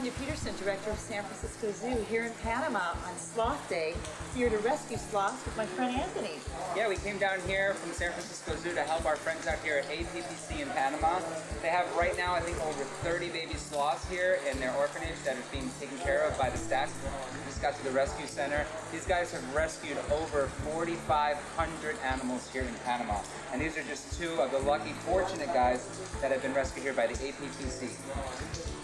Tanya Peterson, Director of San Francisco Zoo, here in Panama on Sloth Day, here to rescue sloths with my friend Anthony. Yeah, we came down here from San Francisco Zoo to help our friends out here at APPC in Panama. They have right now, I think, over 30 baby sloths here in their orphanage that is being taken care of by the staff. We just got to the rescue center. These guys have rescued over 4,500 animals here in Panama. And these are just two of the lucky, fortunate guys that have been rescued here by the APPC.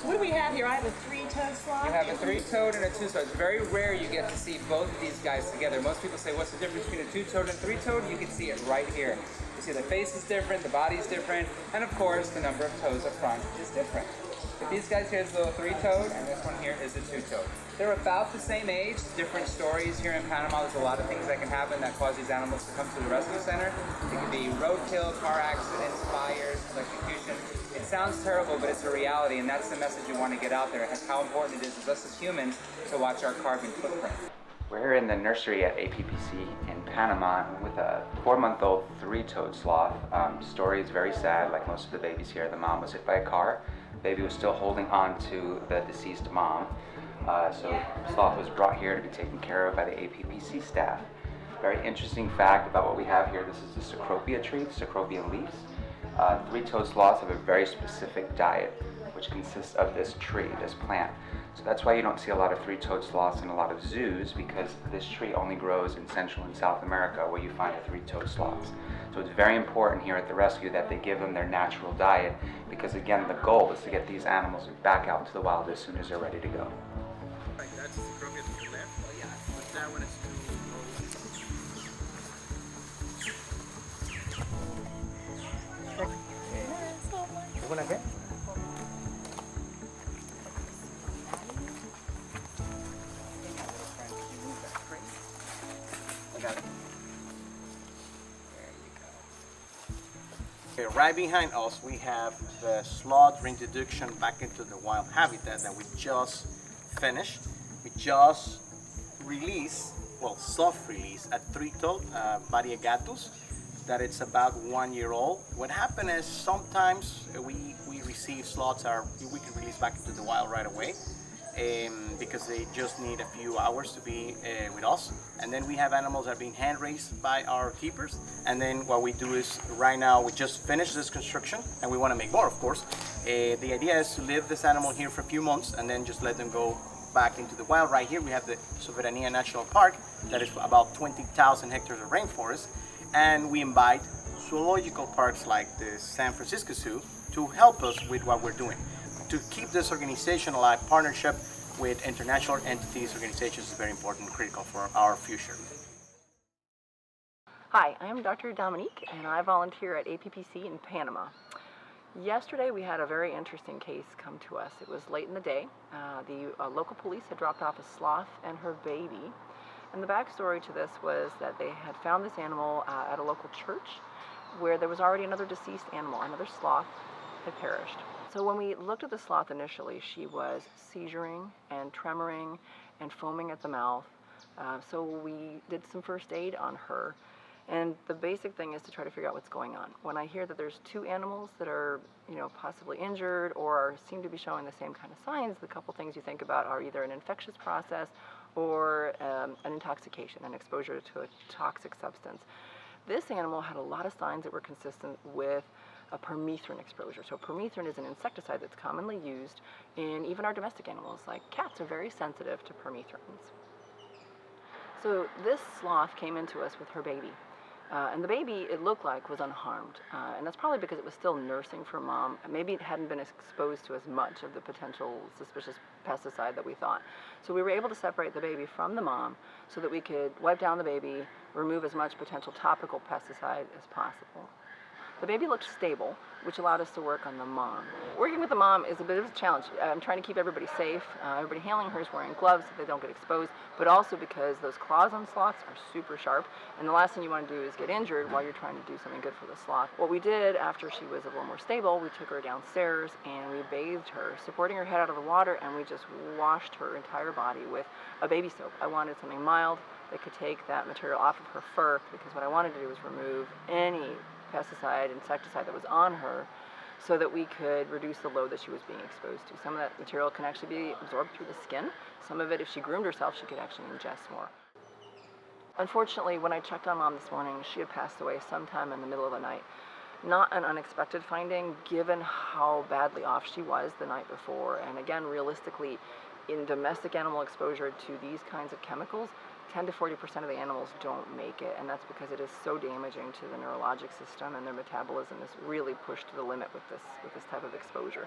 What do we have here? I have a three-toed sloth. You have a three-toed and a two-toed. It's very rare you get to see both of these guys together. Most people say, what's the difference between a two-toed and three-toed? You can see it right here. You see the face is different, the body is different, and of course, the number of toes up front is different. But these guys here is a little three-toed, and this one here is a two-toed. They're about the same age, different stories here in Panama. There's a lot of things that can happen that cause these animals to come to the rescue center. It can be roadkill, car accidents, fires, electrocution. It sounds terrible, but it's a reality, and that's the message we want to get out there, and how important it is us as humans to watch our carbon footprint. We're here in the nursery at APPC in Panama with a 4-month-old three-toed sloth. Story is very sad, like most of the babies here. The mom was hit by a car. The baby was still holding on to the deceased mom. So sloth was brought here to be taken care of by the APPC staff. Very interesting fact about what we have here. This is the Cecropia tree, the Cecropia leaves. Three-toed sloths have a very specific diet, which consists of this tree, this plant. So that's why you don't see a lot of three-toed sloths in a lot of zoos, because this tree only grows in Central and South America, where you find the three-toed sloths. So it's very important here at the rescue that they give them their natural diet, because again, the goal is to get these animals back out into the wild as soon as they're ready to go. Like that's the Cecropia to the left. Oh yeah. But that one is too ¿Alguna qué? Okay, right behind us we have the sloth reintroduction back into the wild habitat that we just finished. We just released, well, soft release a three-toed variegatus that it's about 1 year old. What happened is sometimes we receive sloths we can release back into the wild right away because they just need a few hours to be with us. And then we have animals that are being hand raised by our keepers. And then what we do is right now we just finished this construction and we want to make more, of course. The idea is to leave this animal here for a few months and then just let them go back into the wild. Right here we have the Soberania National Park that is about 20,000 hectares of rainforest. And we invite zoological parks like the San Francisco Zoo to help us with what we're doing. To keep this organization alive, partnership with international entities, organizations is very important and critical for our future. Hi, I am Dr. Dominique and I volunteer at APPC in Panama. Yesterday we had a very interesting case come to us. It was late in the day. The local police had dropped off a sloth and her baby. And the backstory to this was that they had found this animal at a local church where there was already another deceased animal, another sloth had perished. So when we looked at the sloth initially, she was seizuring and tremoring and foaming at the mouth. So we did some first aid on her. And the basic thing is to try to figure out what's going on. When I hear that there's two animals that are, possibly injured or seem to be showing the same kind of signs, the couple things you think about are either an infectious process or an intoxication, an exposure to a toxic substance. This animal had a lot of signs that were consistent with a permethrin exposure. So permethrin is an insecticide that's commonly used in even our domestic animals, like cats are very sensitive to permethrins. So this sloth came into us with her baby. And the baby, it looked like, was unharmed. And that's probably because it was still nursing for mom. Maybe it hadn't been exposed to as much of the potential suspicious pesticide that we thought. So we were able to separate the baby from the mom so that we could wipe down the baby, remove as much potential topical pesticide as possible. The baby looked stable, which allowed us to work on the mom. Working with the mom is a bit of a challenge. I'm trying to keep everybody safe. Everybody handling her is wearing gloves so they don't get exposed, but also because those claws on sloths are super sharp, and the last thing you want to do is get injured while you're trying to do something good for the sloth. What we did after she was a little more stable, we took her downstairs and we bathed her, supporting her head out of the water, and we just washed her entire body with a baby soap. I wanted something mild that could take that material off of her fur, because what I wanted to do was remove any pesticide, insecticide that was on her so that we could reduce the load that she was being exposed to. Some of that material can actually be absorbed through the skin. Some of it, if she groomed herself, she could actually ingest more. Unfortunately, when I checked on Mom this morning, she had passed away sometime in the middle of the night. Not an unexpected finding, given how badly off she was the night before. And again, realistically, in domestic animal exposure to these kinds of chemicals, 10 to 40% of the animals don't make it, and that's because it is so damaging to the neurologic system, and their metabolism is really pushed to the limit with this type of exposure.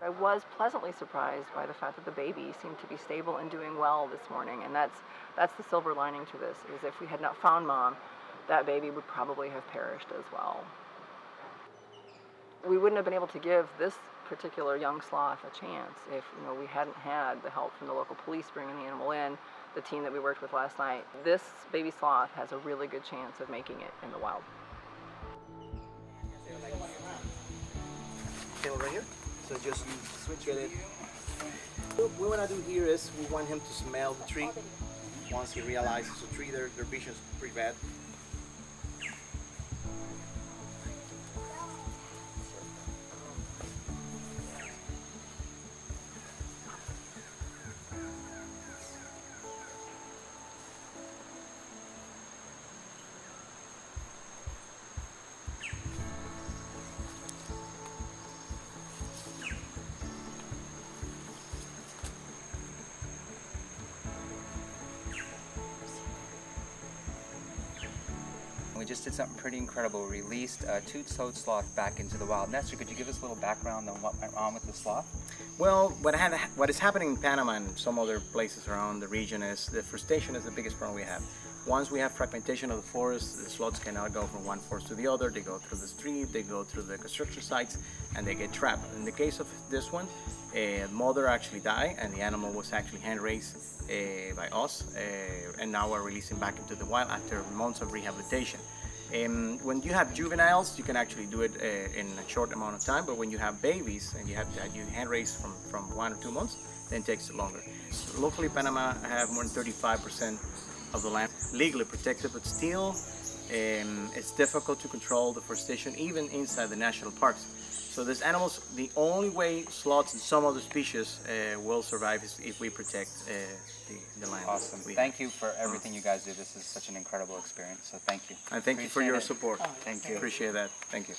I was pleasantly surprised by the fact that the baby seemed to be stable and doing well this morning, and that's the silver lining to this, is if we had not found Mom, that baby would probably have perished as well. We wouldn't have been able to give this particular young sloth a chance if we hadn't had the help from the local police bringing the animal in, the team that we worked with last night. This baby sloth has a really good chance of making it in the wild. Tail right here. So just you switch it. What we want to do here is we want him to smell the tree. Once he realizes the tree, their vision is pretty bad. We just did something pretty incredible. We released a two-toed sloth back into the wild. Nestor, could you give us a little background on what went on with the sloth? Well, what is happening in Panama and some other places around the region is deforestation is the biggest problem we have. Once we have fragmentation of the forest, the sloths cannot go from one forest to the other. They go through the street, they go through the construction sites, and they get trapped. In the case of this one, a mother actually died, and the animal was actually hand-raised by us, and now we're releasing back into the wild after months of rehabilitation. When you have juveniles, you can actually do it in a short amount of time, but when you have babies and you have to hand-raise from 1 or 2 months, then it takes longer. So locally, Panama have more than 35% of the land legally protected, but still it's difficult to control deforestation even inside the national parks. So these animals, the only way sloths and some other species will survive is if we protect the land. Awesome. Thank you for everything you guys do. This is such an incredible experience, so thank you. And thank you for your support. Thank you. Appreciate that. Thank you.